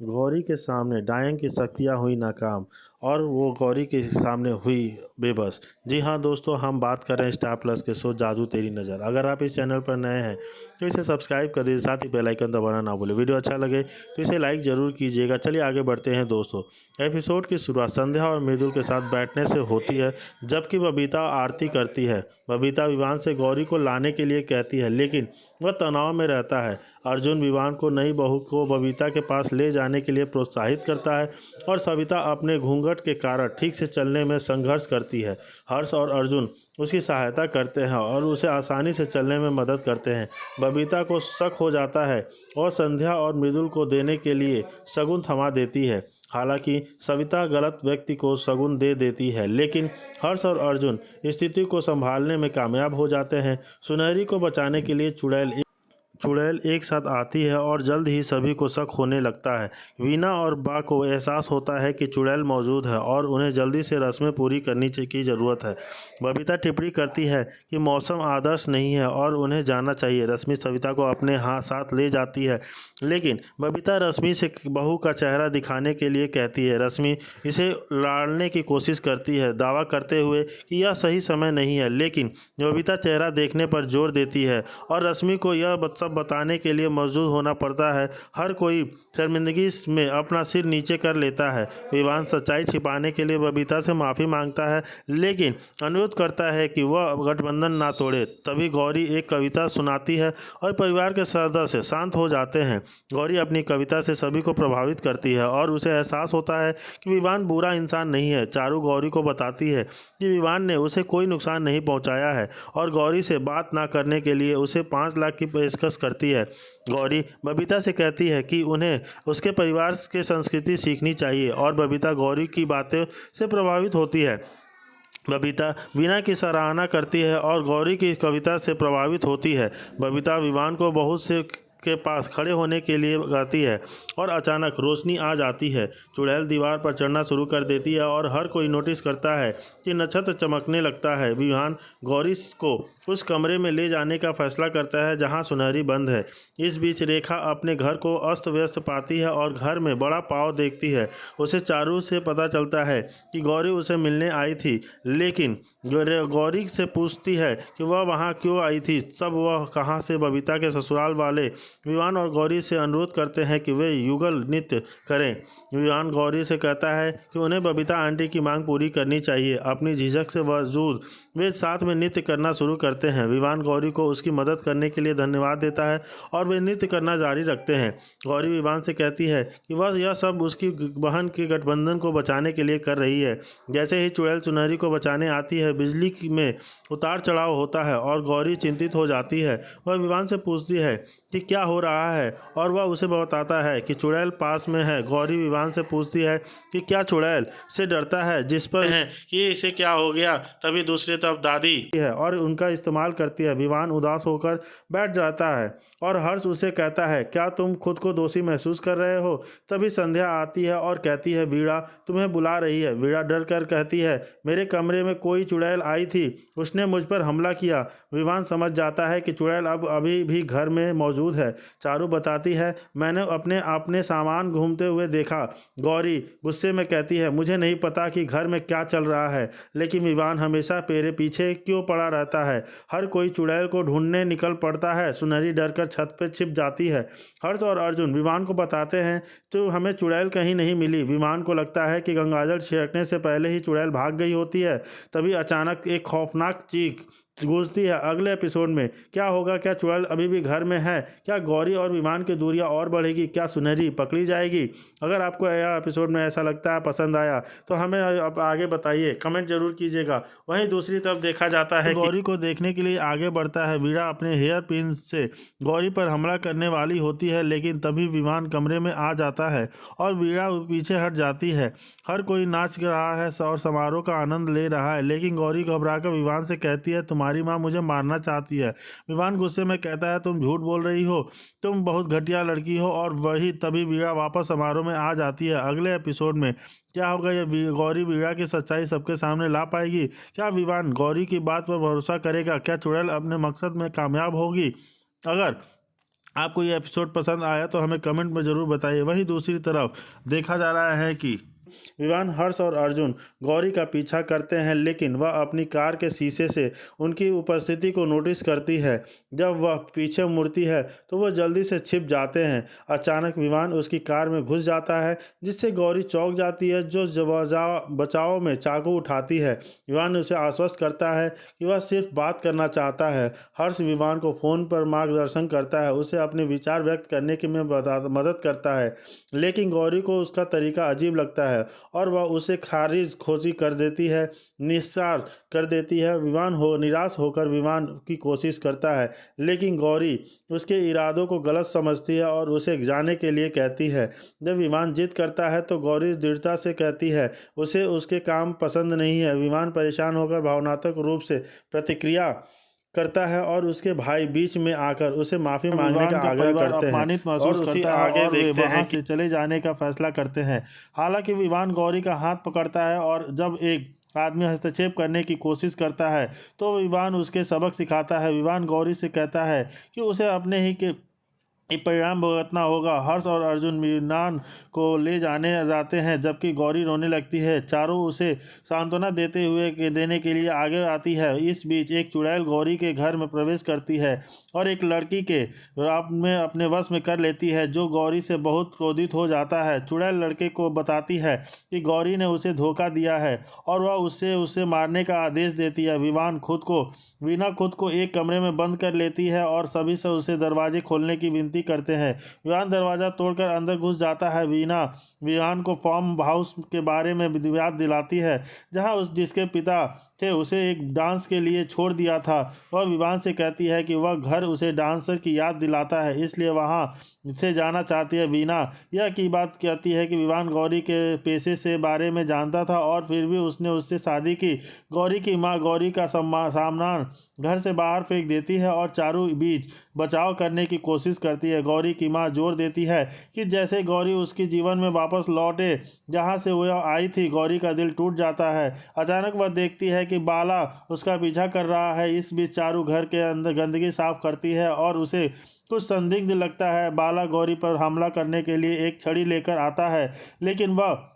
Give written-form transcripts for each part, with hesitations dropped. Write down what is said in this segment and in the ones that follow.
गौरी के सामने डायन की शक्तियाँ हुई नाकाम और वो गौरी के सामने हुई बेबस। जी हाँ दोस्तों, हम बात कर रहे हैं स्टार प्लस के शो जादू तेरी नज़र। अगर आप इस चैनल पर नए हैं तो इसे सब्सक्राइब कर दीजिए, साथ ही बेल आइकन दबाना ना भूलें। वीडियो अच्छा लगे तो इसे लाइक ज़रूर कीजिएगा। चलिए आगे बढ़ते हैं दोस्तों। एपिसोड की शुरुआत संध्या और मृदुल के साथ बैठने से होती है, जबकि बबीता आरती करती है। बबीता विवान से गौरी को लाने के लिए कहती है, लेकिन वह तनाव में रहता है। अर्जुन विवान को नई बहू को बबीता के पास ले जाने के लिए प्रोत्साहित करता है और सविता अपने घूंघट के कारण ठीक से चलने में संघर्ष करती है। हर्ष और अर्जुन उसकी सहायता करते हैं और उसे आसानी से चलने में मदद करते हैं। बबीता को शक हो जाता है और संध्या और मृदुल को देने के लिए शगुन थमा देती है। हालांकि सविता गलत व्यक्ति को शगुन दे देती है, लेकिन हर्ष और अर्जुन स्थिति को संभालने में कामयाब हो जाते हैं। सुनहरी को बचाने के लिए चुड़ैल एक साथ आती है और जल्द ही सभी को शक होने लगता है। वीना और बा को एहसास होता है कि चुड़ैल मौजूद है और उन्हें जल्दी से रस्में पूरी करनी की ज़रूरत है। बबीता टिप्पणी करती है कि मौसम आदर्श नहीं है और उन्हें जाना चाहिए। रश्मि सविता को अपने साथ ले जाती है, लेकिन बबीता रश्मि से बहू का चेहरा दिखाने के लिए कहती है। रश्मि इसे लाड़ने की कोशिश करती है, दावा करते हुए कि यह सही समय नहीं है, लेकिन बबीता चेहरा देखने पर जोर देती है और रश्मि को यह सब बताने के लिए मौजूद होना पड़ता है। हर कोई शर्मिंदगी में अपना सिर नीचे कर लेता है। विवान सच्चाई छिपाने के लिए बबीता से माफ़ी मांगता है, लेकिन अनुरोध करता है कि वह गठबंधन ना तोड़े। तभी गौरी एक कविता सुनाती है और परिवार के सदस्य शांत हो जाते हैं। गौरी अपनी कविता से सभी को प्रभावित करती है और उसे एहसास होता है कि विवान बुरा इंसान नहीं है। चारू गौरी को बताती है कि विवान ने उसे कोई नुकसान नहीं पहुंचाया है और गौरी से बात ना करने के लिए उसे 5 लाख की पेशकश करती है। गौरी बबीता से कहती है कि उन्हें उसके परिवार के संस्कृति सीखनी चाहिए और बबीता गौरी की बातें से प्रभावित होती है। बबीता वीणा की सराहना करती है और गौरी की कविता से प्रभावित होती है। बबीता विवान को बहुत से के पास खड़े होने के लिए कहती है और अचानक रोशनी आ जाती है। चुड़ैल दीवार पर चढ़ना शुरू कर देती है और हर कोई नोटिस करता है कि नक्षत्र चमकने लगता है। विवान गौरी को उस कमरे में ले जाने का फैसला करता है जहां सुनहरी बंद है। इस बीच रेखा अपने घर को अस्त व्यस्त पाती है और घर में बड़ा पाव देखती है। उसे चारू से पता चलता है कि गौरी उसे मिलने आई थी, लेकिन गौरी से पूछती है कि वह वहाँ क्यों आई थी, सब वह कहाँ से। बबीता के ससुराल वाले विवान और गौरी से अनुरोध करते हैं कि वे युगल नृत्य करें। विवान गौरी से कहता है कि उन्हें बबीता आंटी की मांग पूरी करनी चाहिए। अपनी झिझक से बावजूद वे साथ में नृत्य करना शुरू करते हैं। विवान गौरी को उसकी मदद करने के लिए धन्यवाद देता है और वे नृत्य करना जारी रखते हैं। गौरी विवान से कहती है कि वह यह सब उसकी बहन के गठबंधन को बचाने के लिए कर रही है। जैसे ही चुड़ैल सुनहरी को बचाने आती है, बिजली में उतार चढ़ाव होता है और गौरी चिंतित हो जाती है। वह विवान से पूछती है कि क्या हो रहा है और वह उसे बताता है कि चुड़ैल पास में है। गौरी विवान से पूछती है कि क्या चुड़ैल से डरता है, जिस पर है कि इसे क्या हो गया। तभी दूसरी तरफ दादी है और उनका इस्तेमाल करती है। विवान उदास होकर बैठ जाता है और हर्ष उसे कहता है, क्या तुम खुद को दोषी महसूस कर रहे हो। तभी संध्या आती है और कहती है, वीणा तुम्हें बुला रही है। वीणा डर कर कहती है, मेरे कमरे में कोई चुड़ैल आई थी, उसने मुझ पर हमला किया। विवान समझ जाता है कि चुड़ैल अब अभी भी घर में मौजूद है। चारू बताती है, मैंने अपने सामान घूमते हुए देखा। गौरी गुस्से में कहती है, मुझे नहीं पता कि घर में क्या चल रहा है, लेकिन विवान हमेशा मेरे पीछे क्यों पड़ा रहता है। हर कोई चुड़ैल को ढूंढने निकल पड़ता है। सुनहरी डरकर छत पर छिप जाती है। हर्ष और अर्जुन विवान को बताते हैं तो हमें चुड़ैल कहीं नहीं मिली। विवान को लगता है कि गंगाजल छिड़कने से पहले ही चुड़ैल भाग गई होती है। तभी अचानक एक खौफनाक चीख गूंजती है। अगले एपिसोड में क्या होगा, क्या चुड़ैल अभी भी घर में है, क्या गौरी और विमान की दूरियां और बढ़ेगी, क्या सुनहरी पकड़ी जाएगी। अगर आपको यह एपिसोड में ऐसा लगता है, पसंद आया, तो हमें आप आगे बताइए, कमेंट जरूर कीजिएगा। वहीं दूसरी तरफ देखा जाता है गौरी को देखने के लिए आगे बढ़ता है। वीणा अपने हेयर पिन से गौरी पर हमला करने वाली होती है, लेकिन तभी विमान कमरे में आ जाता है और वीणा पीछे हट जाती है। हर कोई नाच रहा है और समारोह का आनंद ले रहा है, लेकिन गौरी घबराकर विमान से कहती है, तुम्हारी माँ मुझे मारना चाहती है। विवान गुस्से में कहता है, तुम झूठ बोल रही हो, तुम बहुत घटिया लड़की हो। और वही तभी वीणा वापस समारोह में आ जाती है। अगले एपिसोड में क्या होगा, ये गौरी वीणा की सच्चाई सबके सामने ला पाएगी। क्या विवान गौरी की बात पर भरोसा करेगा, क्या चुड़ैल अपने मकसद में कामयाब होगी। अगर आपको ये एपिसोड पसंद आया तो हमें कमेंट में ज़रूर बताइए। वहीं दूसरी तरफ देखा जा रहा है कि विवान, हर्ष और अर्जुन गौरी का पीछा करते हैं, लेकिन वह अपनी कार के शीशे से उनकी उपस्थिति को नोटिस करती है। जब वह पीछे मुड़ती है तो वह जल्दी से छिप जाते हैं। अचानक विवान उसकी कार में घुस जाता है, जिससे गौरी चौंक जाती है, जो बचाव में चाकू उठाती है। विवान उसे आश्वस्त करता है कि वह सिर्फ बात करना चाहता है। हर्ष विवान को फ़ोन पर मार्गदर्शन करता है, उसे अपने विचार व्यक्त करने की मदद करता है, लेकिन गौरी को उसका तरीका अजीब लगता है और वह उसे खारिज खोजी कर देती है, निस्सार कर देती है। निराश होकर विवान की कोशिश करता है, लेकिन गौरी उसके इरादों को गलत समझती है और उसे जाने के लिए कहती है। जब विवान जिद करता है तो गौरी दृढ़ता से कहती है उसे उसके काम पसंद नहीं है। विवान परेशान होकर भावनात्मक रूप से प्रतिक्रिया करता है और उसके भाई बीच में आकर उसे माफ़ी मांगने का आग्रह करते हैं और उसी आगे देखते हैं कि चले जाने का फैसला करते हैं। हालांकि विवान गौरी का हाथ पकड़ता है और जब एक आदमी हस्तक्षेप करने की कोशिश करता है तो विवान उसके सबक सिखाता है। विवान गौरी से कहता है कि उसे अपने ही के परिणाम भुगतना होगा। हर्ष और अर्जुन विवान को ले जाते हैं, जबकि गौरी रोने लगती है। चारों उसे सांत्वना देने के लिए आगे आती है। इस बीच एक चुड़ैल गौरी के घर में प्रवेश करती है और एक लड़की के अपने वश में कर लेती है, जो गौरी से बहुत क्रोधित हो जाता है। चुड़ैल लड़के को बताती है कि गौरी ने उसे धोखा दिया है और वह उसे मारने का आदेश देती है। वीना खुद को एक कमरे में बंद कर लेती है और सभी से उसे दरवाजे खोलने की विनती करते हैं। विवान दरवाजा तोड़कर अंदर घुस जाता है। वीना विवान को फार्म हाउस के बारे में याद दिलाती है, जहां जिसके पिता थे उसे एक डांस के लिए छोड़ दिया था। वह विवान से कहती है कि वह घर उसे डांसर की याद दिलाता है, इसलिए वहां से जाना चाहती है। वीना यह की बात कहती है कि विवान गौरी के पेशे से बारे में जानता था और फिर भी उसने उससे शादी की। गौरी की माँ गौरी का सामान घर से बाहर फेंक देती है और चारों बीच बचाव करने की कोशिश करती है। गौरी की मां जोर देती है कि जैसे गौरी उसके जीवन में वापस लौटे जहां से वह आई थी। गौरी का दिल टूट जाता है। अचानक वह देखती है कि बाला उसका पीछा कर रहा है। इस बीच चारू घर के अंदर गंदगी साफ करती है और उसे कुछ संदिग्ध लगता है। बाला गौरी पर हमला करने के लिए एक छड़ी लेकर आता है, लेकिन वह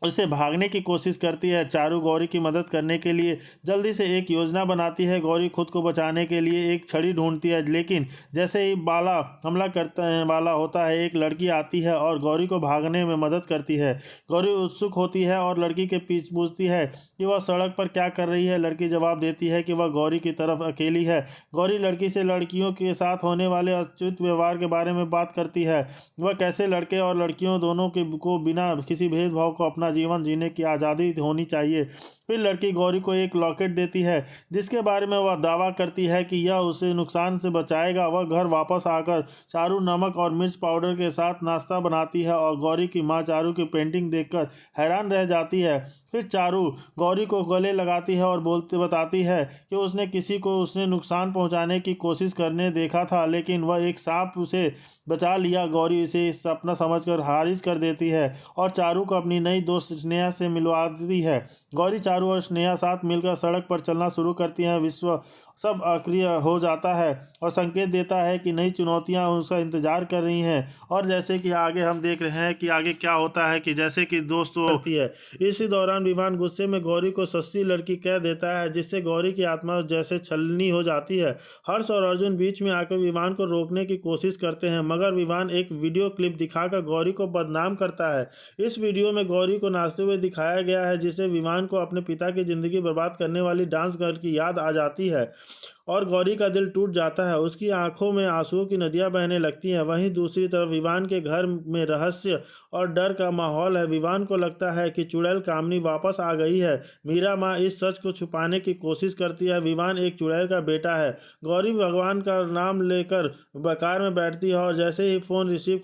उसे भागने की कोशिश करती है। चारू गौरी की मदद करने के लिए जल्दी से एक योजना बनाती है। गौरी खुद को बचाने के लिए एक छड़ी ढूंढती है, लेकिन जैसे ही बाला हमला करता है वाला होता है, एक लड़की आती है और गौरी को भागने में मदद करती है। गौरी उत्सुक होती है और लड़की के पीछे पूछती है कि वह सड़क पर क्या कर रही है। लड़की जवाब देती है कि वह गौरी की तरफ अकेली है। गौरी लड़की से लड़कियों के साथ होने वाले अनुचित व्यवहार के बारे में बात करती है। वह कैसे लड़के और लड़कियों दोनों को बिना किसी भेदभाव को अपना जीवन जीने की आज़ादी होनी चाहिए। फिर लड़की गौरी को एक लॉकेट देती है, जिसके बारे में वह दावा करती है कि यह उसे नुकसान से बचाएगा। वह घर वापस आकर चारू नमक और मिर्च पाउडर के साथ नाश्ता बनाती है और गौरी की मां चारू की पेंटिंग देखकर हैरान रह जाती है। फिर चारू गौरी को गले लगाती है और बताती है कि उसने नुकसान पहुंचाने की कोशिश करने देखा था, लेकिन वह एक सांप उसे बचा लिया। गौरी इसे सपना समझकर खारिज कर देती है और चारू को अपनी नई दोस्त स्नेहा से मिलवाती है। गौरी, चारू और स्नेहा साथ मिलकर सड़क पर चलना शुरू करती हैं। विश्व सब अक्रिय हो जाता है और संकेत देता है कि नई चुनौतियां उसका इंतजार कर रही हैं। और जैसे कि आगे हम देख रहे हैं कि आगे क्या होता है कि जैसे कि दोस्तों होती है, इसी दौरान विवान गुस्से में गौरी को सस्ती लड़की कह देता है, जिससे गौरी की आत्मा जैसे छलनी हो जाती है। हर्ष और अर्जुन बीच में आकर विवान को रोकने की कोशिश करते हैं, मगर विवान एक वीडियो क्लिप दिखाकर गौरी को बदनाम करता है। इस वीडियो में गौरी को नाचते हुए दिखाया गया है, जिससे विवान को अपने पिता की जिंदगी बर्बाद करने वाली डांस गर्ल की याद आ जाती है और गौरी का दिल टूट जाता है। उसकी आंखों में आंसुओं की नदियां बहने लगती हैं। वहीं दूसरी तरफ विवान के घर में रहस्य और डर का माहौल है। विवान को लगता है कि चुड़ैल कामनी वापस आ गई है। मीरा माँ इस सच को छुपाने की कोशिश करती है। विवान एक चुड़ैल का बेटा है। गौरी भगवान का नाम लेकर कार में बैठती है और जैसे ही फोन रिसीव